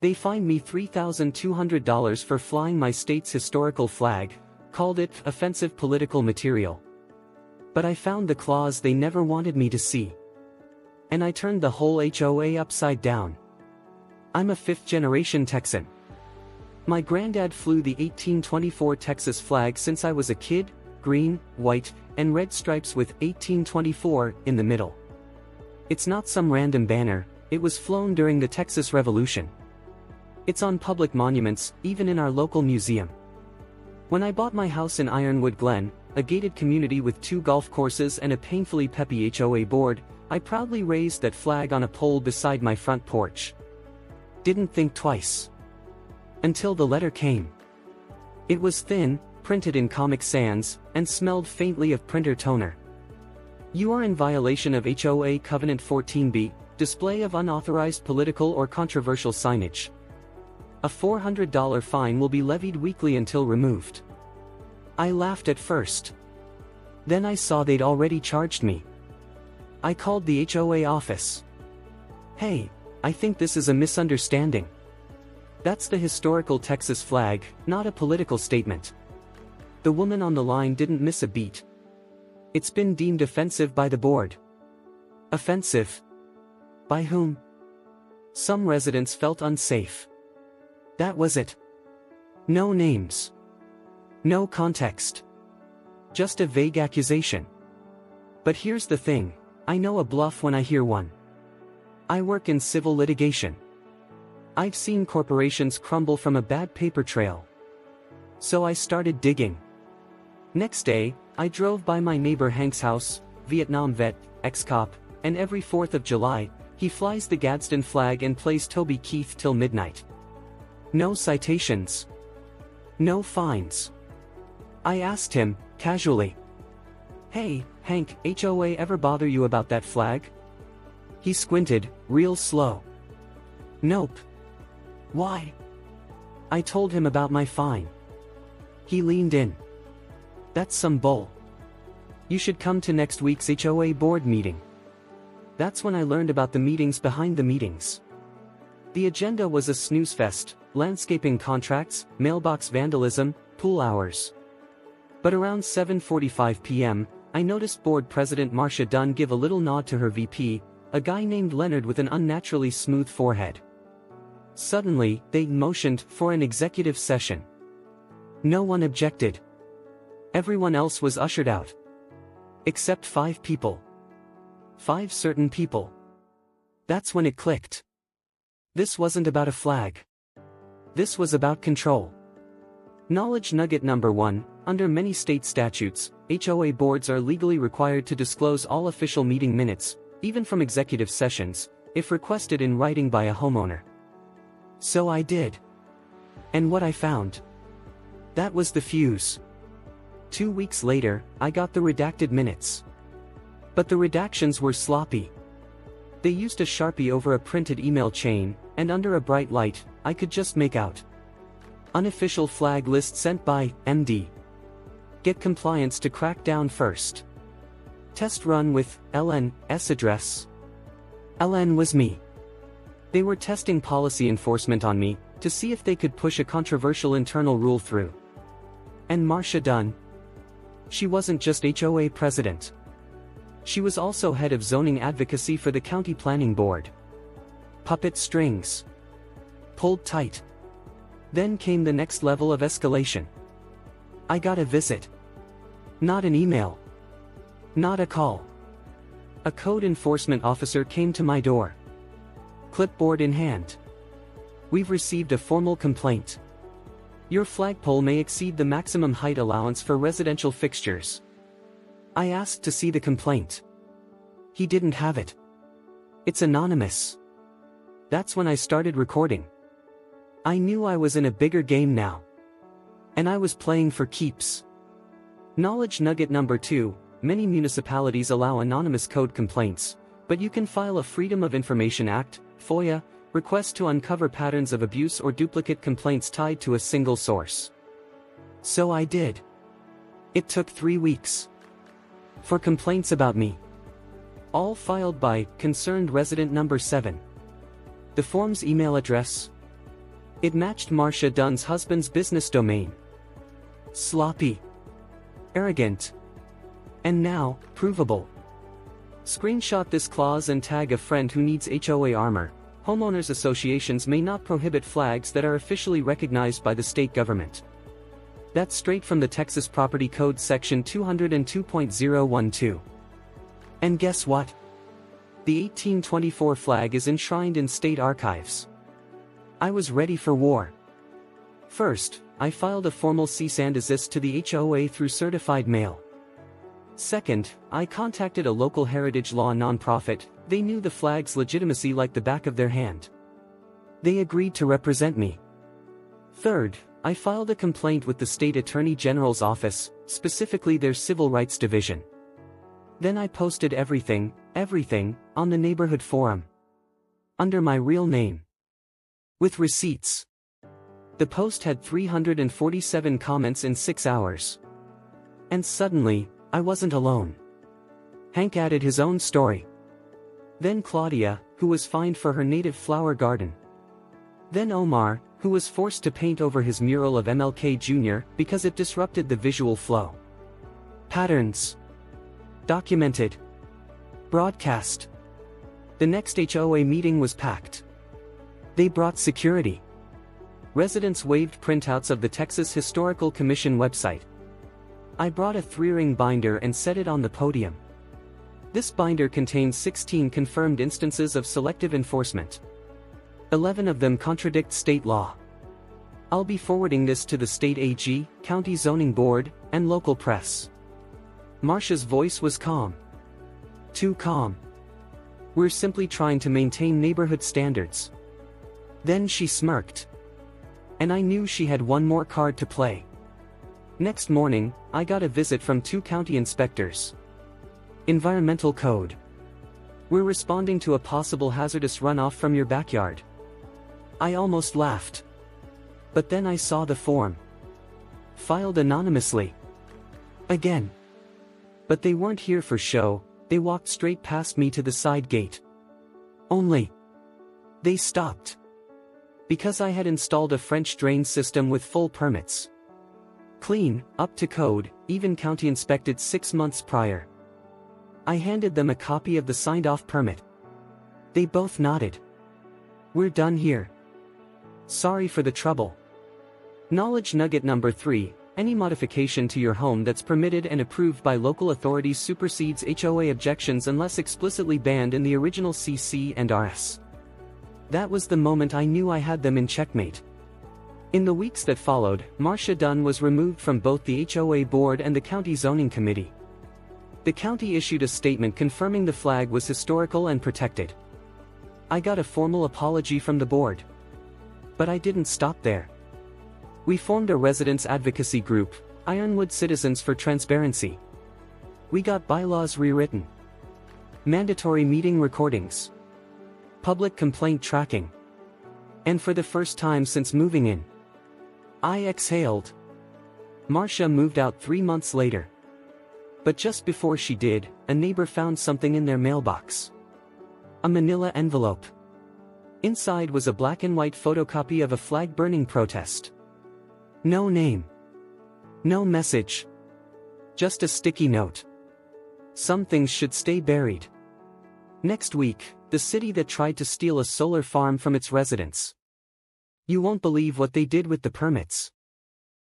They fined me $3,200 for flying my state's historical flag, called it offensive political material. But I found the clause they never wanted me to see. And I turned the whole HOA upside down. I'm a fifth-generation Texan. My granddad flew the 1824 Texas flag since I was a kid, green, white, and red stripes with 1824 in the middle. It's not some random banner, it was flown during the Texas Revolution. It's on public monuments, even in our local museum. When I bought my house in Ironwood Glen, a gated community with 2 golf courses and a painfully peppy HOA board, I proudly raised that flag on a pole beside my front porch. Didn't think twice. Until the letter came. It was thin, printed in Comic Sans, and smelled faintly of printer toner. You are in violation of HOA Covenant 14B, display of unauthorized political or controversial signage. A $400 fine will be levied weekly until removed. I laughed at first. Then I saw they'd already charged me. I called the HOA office. Hey, I think this is a misunderstanding. That's the historical Texas flag, not a political statement. The woman on the line didn't miss a beat. It's been deemed offensive by the board. Offensive? By whom? Some residents felt unsafe. That was it. No names. No context. Just a vague accusation. But here's the thing, I know a bluff when I hear one. I work in civil litigation. I've seen corporations crumble from a bad paper trail. So I started digging. Next day, I drove by my neighbor Hank's house, Vietnam vet, ex-cop, and every 4th of July, he flies the Gadsden flag and plays Toby Keith till midnight. No citations. No fines. I asked him, casually. Hey, Hank, HOA ever bother you about that flag? He squinted, real slow. Nope. Why? I told him about my fine. He leaned in. That's some bull. You should come to next week's HOA board meeting. That's when I learned about the meetings behind the meetings. The agenda was a snooze fest, landscaping contracts, mailbox vandalism, pool hours. But around 7:45 p.m., I noticed board president Marcia Dunn give a little nod to her VP, a guy named Leonard with an unnaturally smooth forehead. Suddenly, they motioned for an executive session. No one objected. Everyone else was ushered out. Except 5 people. 5 certain people. That's when it clicked. This wasn't about a flag. This was about control. Knowledge nugget number 1, under many state statutes, HOA boards are legally required to disclose all official meeting minutes, even from executive sessions, if requested in writing by a homeowner. So I did. And what I found? That was the fuse. 2 weeks later, I got the redacted minutes. But the redactions were sloppy. They used a Sharpie over a printed email chain, and under a bright light, I could just make out. Unofficial flag list sent by MD. Get compliance to crack down first. Test run with LN's address. LN was me. They were testing policy enforcement on me, to see if they could push a controversial internal rule through. And Marcia Dunn. She wasn't just HOA president. She was also head of zoning advocacy for the county planning board. Puppet strings. Pulled tight. Then came the next level of escalation. I got a visit. Not an email. Not a call. A code enforcement officer came to my door. Clipboard in hand. We've received a formal complaint. Your flagpole may exceed the maximum height allowance for residential fixtures. I asked to see the complaint. He didn't have it. It's anonymous. That's when I started recording. I knew I was in a bigger game now. And I was playing for keeps. Knowledge nugget number 2, many municipalities allow anonymous code complaints, but you can file a Freedom of Information Act, FOIA, request to uncover patterns of abuse or duplicate complaints tied to a single source. So I did. It took 3 weeks. For complaints about me. All filed by concerned resident number 7. The form's email address? It matched Marcia Dunn's husband's business domain. Sloppy. Arrogant. And now, provable. Screenshot this clause and tag a friend who needs HOA armor. Homeowners associations may not prohibit flags that are officially recognized by the state government. That's straight from the Texas Property Code section 202.012. And guess what? The 1824 flag is enshrined in state archives. I was ready for war. First, I filed a formal cease and desist to the HOA through certified mail. Second, I contacted a local heritage law nonprofit. They knew the flag's legitimacy like the back of their hand. They agreed to represent me. Third, I filed a complaint with the state attorney general's office, specifically their civil rights division. Then I posted everything, on the neighborhood forum. Under my real name. With receipts. The post had 347 comments in 6 hours. And suddenly, I wasn't alone. Hank added his own story. Then Claudia, who was fined for her native flower garden. Then Omar, who was forced to paint over his mural of MLK Jr. because it disrupted the visual flow. Patterns. Documented. Broadcast. The next HOA meeting was packed. They brought security. Residents waved printouts of the Texas Historical Commission website. I brought a 3-ring binder and set it on the podium. This binder contains 16 confirmed instances of selective enforcement. 11 of them contradict state law. I'll be forwarding this to the state AG, county zoning board, and local press. Marcia's voice was calm. Too calm. We're simply trying to maintain neighborhood standards. Then she smirked. And I knew she had one more card to play. Next morning, I got a visit from 2 county inspectors. Environmental code. We're responding to a possible hazardous runoff from your backyard. I almost laughed. But then I saw the form. Filed anonymously. Again. But they weren't here for show, they walked straight past me to the side gate. Only. They stopped. Because I had installed a French drain system with full permits. Clean, up to code, even county inspected 6 months prior. I handed them a copy of the signed-off permit. They both nodded. We're done here. Sorry for the trouble. Knowledge nugget number 3, any modification to your home that's permitted and approved by local authorities supersedes HOA objections unless explicitly banned in the original CC and RS. That was the moment I knew I had them in checkmate. In the weeks that followed, Marcia Dunn was removed from both the HOA board and the county zoning committee. The county issued a statement confirming the flag was historical and protected. I got a formal apology from the board. But I didn't stop there. We formed a residents' advocacy group, Ironwood Citizens for Transparency. We got bylaws rewritten. Mandatory meeting recordings. Public complaint tracking. And for the first time since moving in, I exhaled. Marcia moved out 3 months later. But just before she did, a neighbor found something in their mailbox. A manila envelope. Inside was a black and white photocopy of a flag-burning protest. No name. No message. Just a sticky note. Some things should stay buried. Next week, the city that tried to steal a solar farm from its residents. You won't believe what they did with the permits.